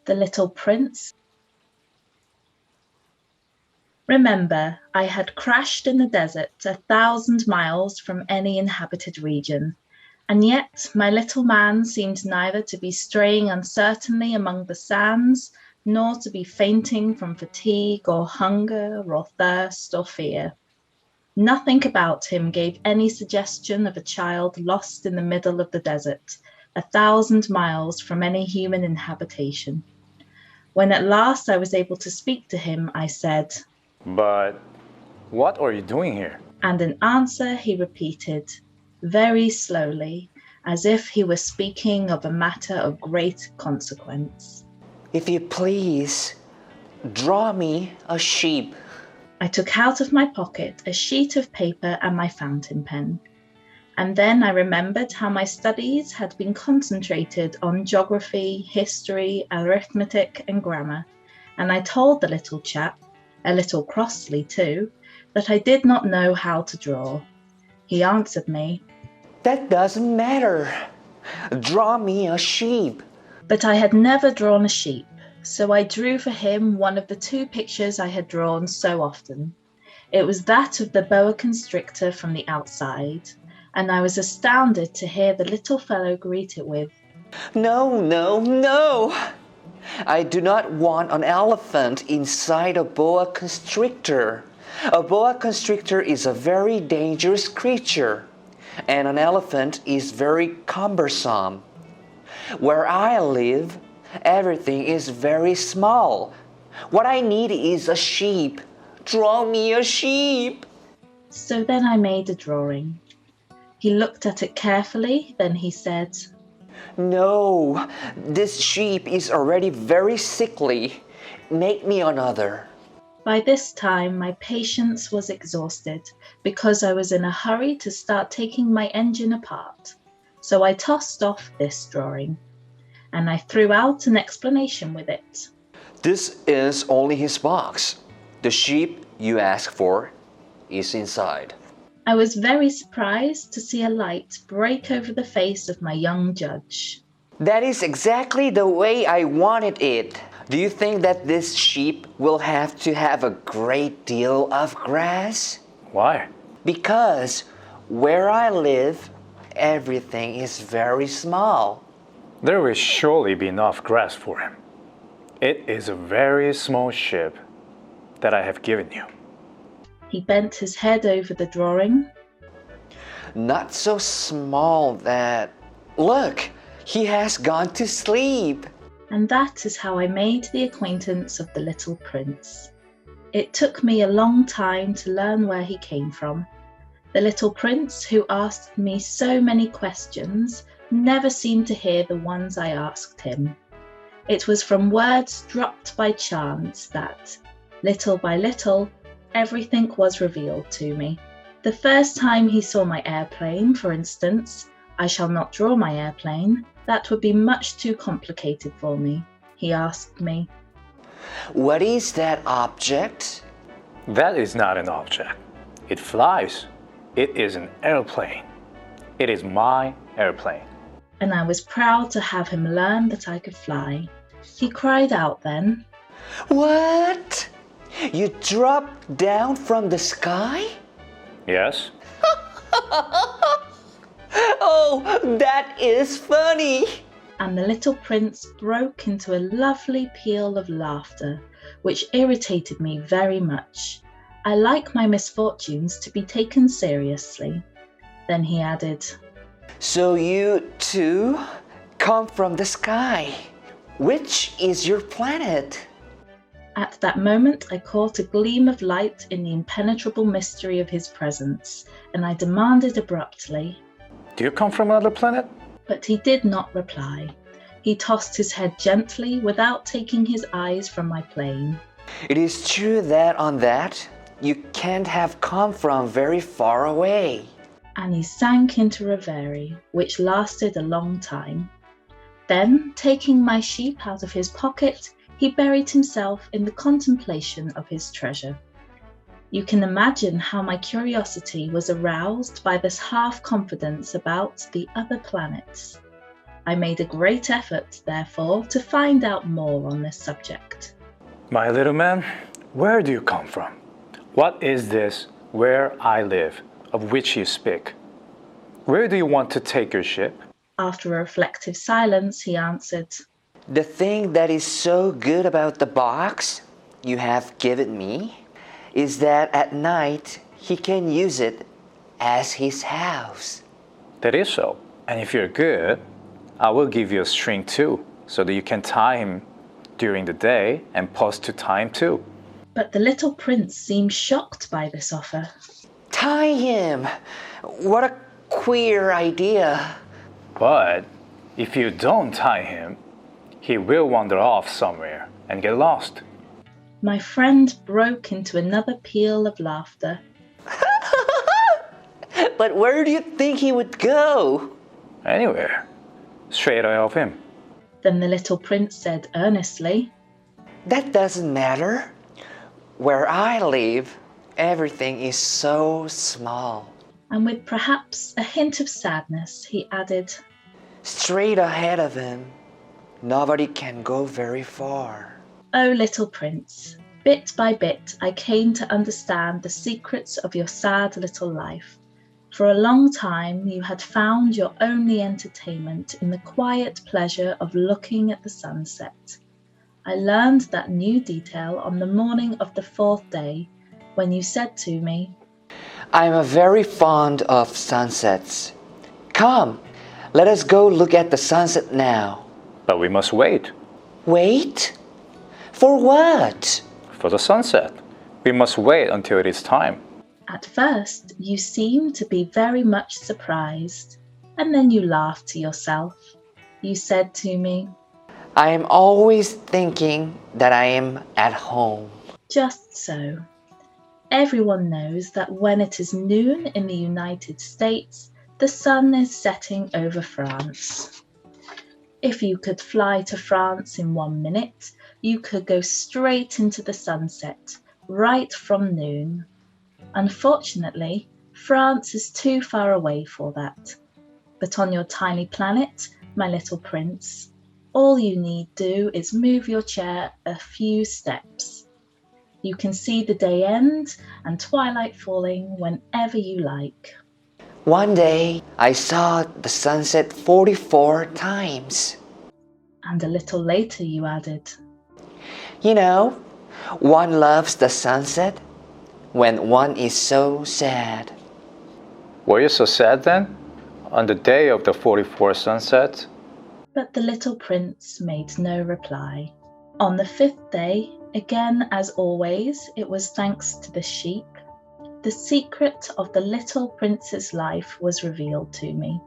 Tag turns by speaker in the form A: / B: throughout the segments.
A: The Little Prince. Remember, I had crashed in the desert 1,000 miles from any inhabited region, and yet my little man seemed neither to be straying uncertainly among the sands, nor to be fainting from fatigue or hunger or thirst or fear. Nothing about him gave any suggestion of a child lost in the middle of the desert, 1,000 miles from any human inhabitation. When at last I was able to speak to him, I said,
B: "But what are you doing here?"
A: And in answer he repeated, very slowly, as if he were speaking of a matter of great consequence,
C: "If you please, draw me a sheep."
A: I took out of my pocket a sheet of paper and my fountain pen. And then I remembered how my studies had been concentrated on geography, history, arithmetic, and grammar, and I told the little chap, a little crossly too, that I did not know how to draw. He answered me,
C: "That doesn't matter. Draw me a sheep."
A: But I had never drawn a sheep, so I drew for him one of the 2 pictures I had drawn so often. It was that of the boa constrictor from the outside, and I was astounded to hear the little fellow greet it with,
C: "No, no, no! I do not want an elephant inside a boa constrictor. A boa constrictor is a very dangerous creature, and an elephant is very cumbersome. Where I live, everything is very small. What I need is a sheep. Draw me a sheep."
A: So then I made a drawing. He looked at it carefully, then he said,
C: "No, this sheep is already very sickly. Make me another."
A: By this time, my patience was exhausted because I was in a hurry to start taking my engine apart. So I tossed off this drawing, and I threw out an explanation with it.
C: "This is only his box. The sheep you ask for is inside."
A: I was very surprised to see a light break over the face of my young judge.
C: "That is exactly the way I wanted it. Do you think that this sheep will have to have a great deal of grass?"
B: Why?
C: "Because where I live, everything is very small."
B: There will surely be enough grass for him. It is a very small sheep that I have given you.
A: He bent his head over the drawing.
C: "Not so small that... Look, he has gone to sleep."
A: And that is how I made the acquaintance of the Little Prince. It took me a long time to learn where he came from. The Little Prince, who asked me so many questions, never seemed to hear the ones I asked him. It was from words dropped by chance that, little by little, everything was revealed to me. The first time he saw my airplane, for instance, I shall not draw my airplane. That would be much too complicated for me. He asked me,
C: "What is that object?"
B: That is not an object. It flies. It is an airplane. It is my airplane.
A: And I was proud to have him learn that I could fly. He cried out then,
C: "What? You dropped down from the sky?"
B: Yes?
C: "Oh, that is funny!"
A: And the Little Prince broke into a lovely peal of laughter, which irritated me very much. I like my misfortunes to be taken seriously. Then he added,
C: "So you too come from the sky. Which is your planet?"
A: At that moment, I caught a gleam of light in the impenetrable mystery of his presence, and I demanded abruptly,
B: Do you come from another planet?
A: but he did not reply. He tossed his head gently without taking his eyes from my plane.
C: "It is true that on that, you can't have come from very far away."
A: And he sank into reverie, which lasted a long time. Then, taking my sheep out of his pocket, he buried himself in the contemplation of his treasure. You can imagine how my curiosity was aroused by this half-confidence about the other planets. I made a great effort, therefore, to find out more on this subject.
B: My little man, where do you come from? What is this where I live, of which you speak? Where do you want to take your ship?
A: After a reflective silence, he answered,
C: The thing that is so good about the box you have given me is that at night he can use it as his house.
B: That is so. And if you're good, I will give you a string too, so that you can tie him during the day and pause to tie him too.
A: But the little prince seemed shocked by this offer.
C: Tie him! What a queer idea.
B: But if you don't tie him, he will wander off somewhere and get lost.
A: My friend broke into another peal of laughter.
C: But where do you think he would go?
B: Anywhere. Straight away off him.
A: Then the little prince said earnestly,
C: That doesn't matter. Where I live, everything is so small.
A: and with perhaps a hint of sadness, he added,
C: Straight ahead of him, nobody can go very far.
A: "Oh, little prince, bit by bit I came to understand the secrets of your sad little life. For a long time you had found your only entertainment in the quiet pleasure of looking at the sunset. I learned that new detail on the morning of the 4th day, when you said to me,
C: I'm very fond of sunsets. Come, let us go look at the sunset now.
B: But we must wait
C: Wait? For what?
B: for the sunset. We must wait until it is time.
A: At first you seemed to be very much surprised, and then you laughed to yourself. You said to me,
C: I am always thinking that I am at home.
A: just so. Everyone knows that when it is noon in the United States, the sun is setting over France. If you could fly to France in 1 minute, you could go straight into the sunset, right from noon. Unfortunately, France is too far away for that. But on your tiny planet, my little prince, all you need do is move your chair a few steps. You can see the day end and twilight falling whenever you like.
C: One day, I saw the sunset 44 times.
A: And a little later you added,
C: You know, one loves the sunset when one is so sad.
B: Were you so sad then? On the day of the 44th sunset?
A: but the little prince made no reply. On the 5th day, again as always, it was thanks to the sheep. The secret of the little prince's life was revealed to me.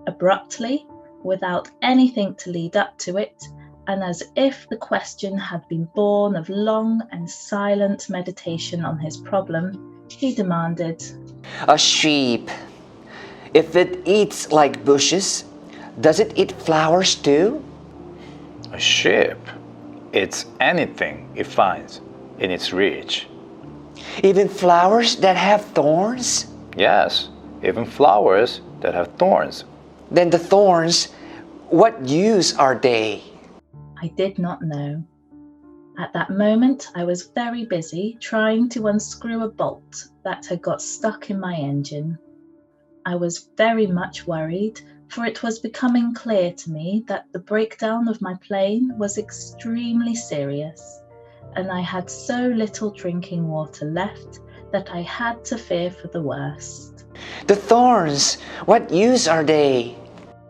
A: Abruptly, without anything to lead up to it, and as if the question had been born of long and silent meditation on his problem, he demanded,
C: A sheep. If it eats like bushes, does it eat flowers too?
B: A sheep. It's anything it finds in its reach.
C: Even flowers that have thorns?
B: Yes, even flowers that have thorns.
C: Then the thorns, what use are they?
A: I did not know. At that moment, I was very busy trying to unscrew a bolt that had got stuck in my engine. I was very much worried, for it was becoming clear to me that the breakdown of my plane was extremely serious, and I had so little drinking water left that I had to fear for the worst.
C: The thorns, what use are they?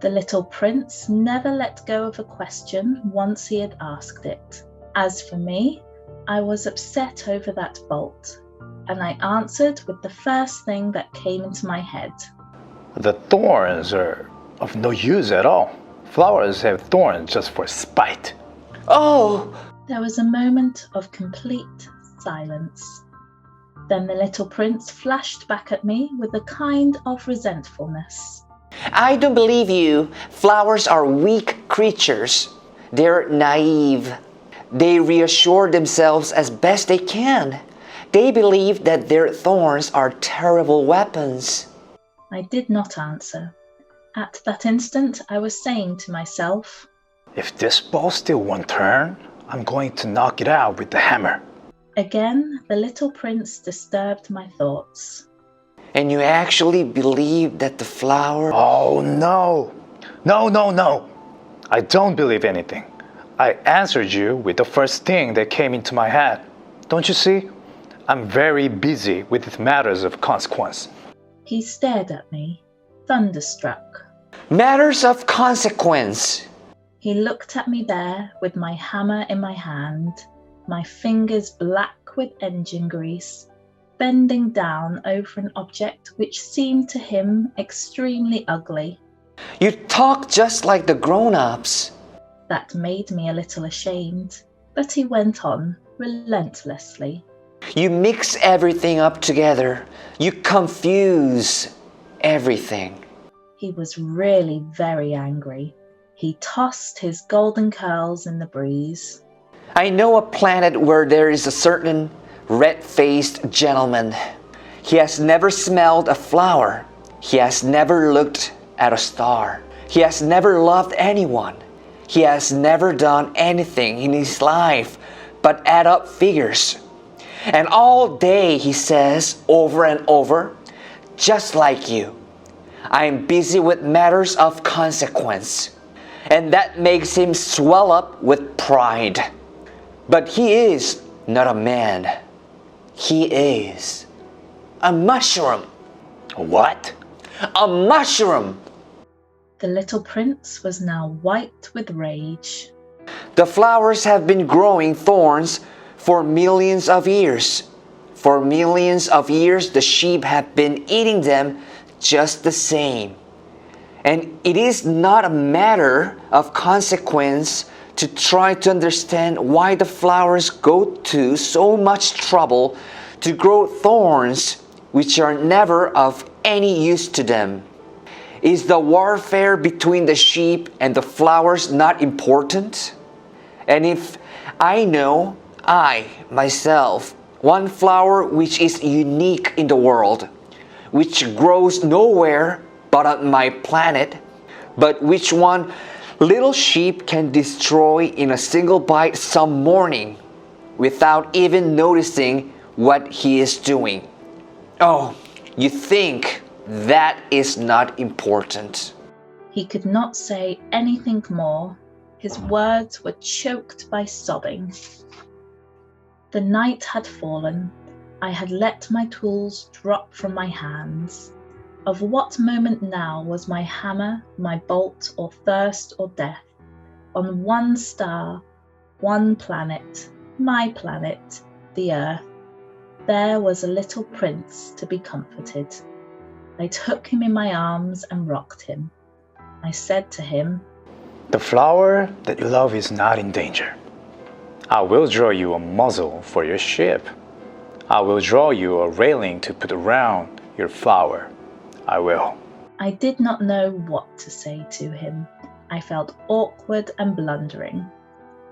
A: The little prince never let go of a question once he had asked it. As for me, I was upset over that bolt, and I answered with the first thing that came into my head.
B: The thorns are of no use at all. Flowers have thorns just for spite.
C: Oh!
A: There was a moment of complete silence. Then the little prince flashed back at me with a kind of resentfulness.
C: I don't believe you. Flowers are weak creatures. They're naive. They reassure themselves as best they can. They believe that their thorns are terrible weapons.
A: I did not answer, At that instant, I was saying to myself,
B: If this ball still won't turn, I'm going to knock it out with the hammer.
A: Again, the little prince disturbed my thoughts.
C: And you actually believe that the flower...
B: Oh, no. No. I don't believe anything. I answered you with the first thing that came into my head. Don't you see? I'm very busy with matters of consequence.
A: He stared at me, thunderstruck.
C: Matters of consequence.
A: He looked at me there with my hammer in my hand, my fingers black with engine grease, bending down over an object which seemed to him extremely ugly.
C: You talk just like the grown-ups.
A: That made me a little ashamed, but he went on relentlessly.
C: You mix everything up together. You confuse everything.
A: He was really very angry. He tossed his golden curls in the breeze.
C: I know a planet where there is a certain red-faced gentleman. He has never smelled a flower. He has never looked at a star. He has never loved anyone. He has never done anything in his life but add up figures. And all day he says over and over, just like you, I am busy with matters of consequence. And that makes him swell up with pride. But he is not a man. He is a mushroom.
B: What?
C: A mushroom!
A: The little prince was now white with rage.
C: The flowers have been growing thorns for millions of years. For millions of years, the sheep have been eating them just the same. And it is not a matter of consequence to try to understand why the flowers go to so much trouble to grow thorns which are never of any use to them. Is the warfare between the sheep and the flowers not important? And if I know, I, myself, one flower which is unique in the world, which grows nowhere but on my planet, but which one little sheep can destroy in a single bite some morning without even noticing what he is doing. Oh, you think that is not important.
A: He could not say anything more. His words were choked by sobbing. The night had fallen. I had let my tools drop from my hands. Of what moment now was my hammer, my bolt, or thirst or death? On one star, one planet, my planet, the earth, there was a little prince to be comforted. I took him in my arms and rocked him. I said to him,
B: The flower that you love is not in danger. I will draw you a muzzle for your ship. I will draw you a railing to put around your flower. I will.
A: I did not know what to say to him. I felt awkward and blundering.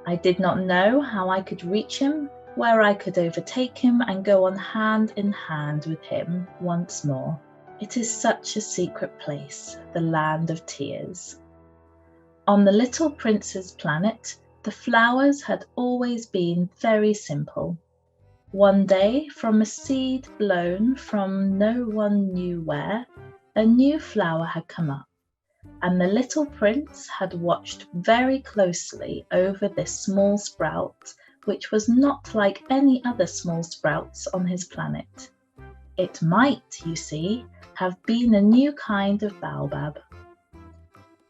A: I did not know how I could reach him, where I could overtake him and go on hand in hand with him once more. It is such a secret place, the land of tears. On the little prince's planet, the flowers had always been very simple. One day, from a seed blown from no one knew where, a new flower had come up, and the little prince had watched very closely over this small sprout, which was not like any other small sprouts on his planet. It might, you see, have been a new kind of baobab.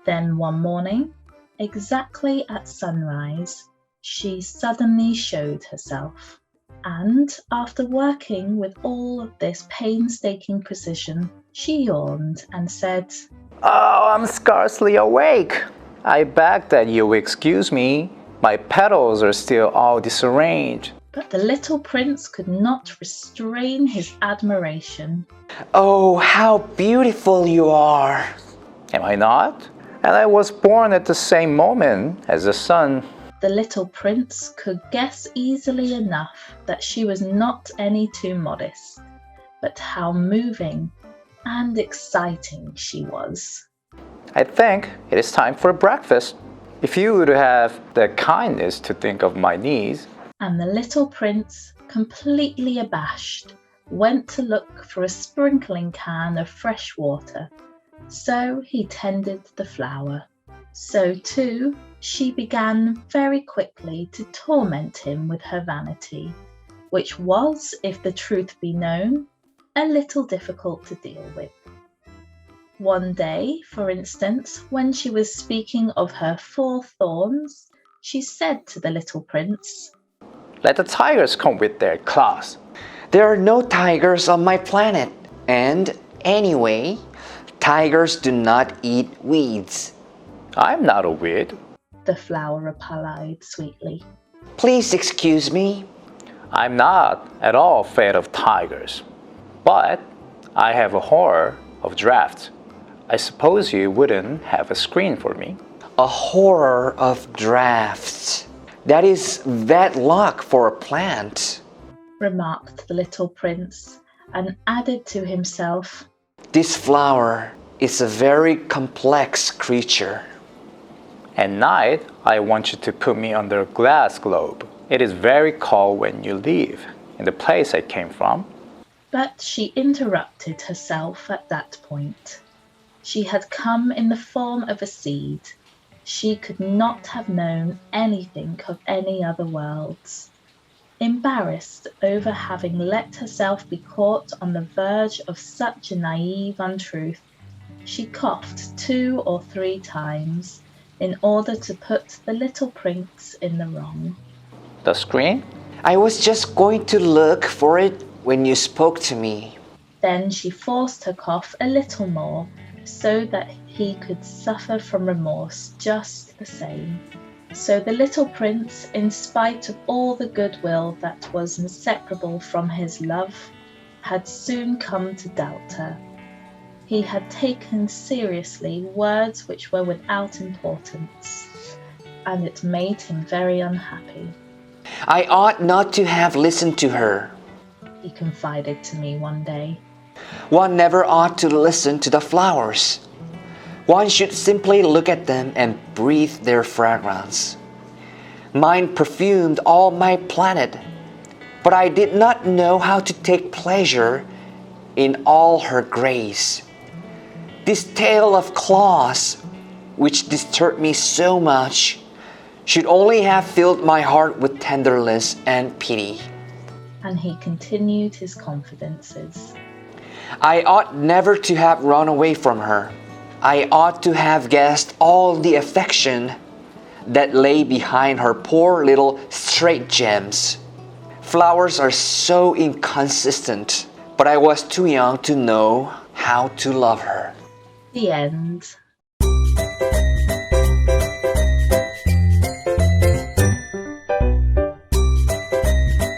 A: Then one morning, exactly at sunrise, she suddenly showed herself. And after working with all of this painstaking precision, she yawned and said,
B: Oh, I'm scarcely awake. I beg that you excuse me. My petals are still all disarranged.
A: But the little prince could not restrain his admiration.
C: Oh, how beautiful you are.
B: Am I not? And I was born at the same moment as the sun.
A: The little prince could guess easily enough that she was not any too modest, but how moving and exciting she was.
B: I think it is time for breakfast. If you would have the kindness to think of my needs.
A: And the little prince, completely abashed, went to look for a sprinkling can of fresh water. So he tended the flower. So too, she began very quickly to torment him with her vanity, which was, if the truth be known, a little difficult to deal with. One day, for instance, when she was speaking of her 4 thorns, she said to the little prince,
B: Let the tigers come with their claws.
C: There are no tigers on my planet. And anyway, tigers do not eat weeds.
B: I'm not a weed.
A: the flower replied sweetly.
C: Please excuse me.
B: I'm not at all afraid of tigers, but I have a horror of drafts. I suppose you wouldn't have a screen for me.
C: A horror of drafts. That is bad luck for a plant,
A: remarked the little prince, and added to himself,
C: This flower is a very complex creature.
B: At night, I want you to put me under a glass globe. It is very cold when you leave, in the place I came from.
A: But she interrupted herself at that point. She had come in the form of a seed. She could not have known anything of any other worlds. Embarrassed over having let herself be caught on the verge of such a naive untruth, she coughed 2 or 3 times in order to put the little prince in the wrong.
B: The screen?
C: I was just going to look for it when you spoke to me.
A: Then she forced her cough a little more, so that he could suffer from remorse just the same. So the little prince, in spite of all the goodwill that was inseparable from his love, had soon come to doubt her. He had taken seriously words which were without importance, and it made him very unhappy.
C: I ought not to have listened to her.
A: He confided to me one day.
C: One never ought to listen to the flowers. One should simply look at them and breathe their fragrance. Mine perfumed all my planet, but I did not know how to take pleasure in all her grace. This tale of claws, which disturbed me so much, should only have filled my heart with tenderness and pity.
A: And he continued his confidences.
C: I ought never to have run away from her. I ought to have guessed all the affection that lay behind her poor little straight gems. Flowers are so inconsistent, but I was too young to know how to love her.
A: The end.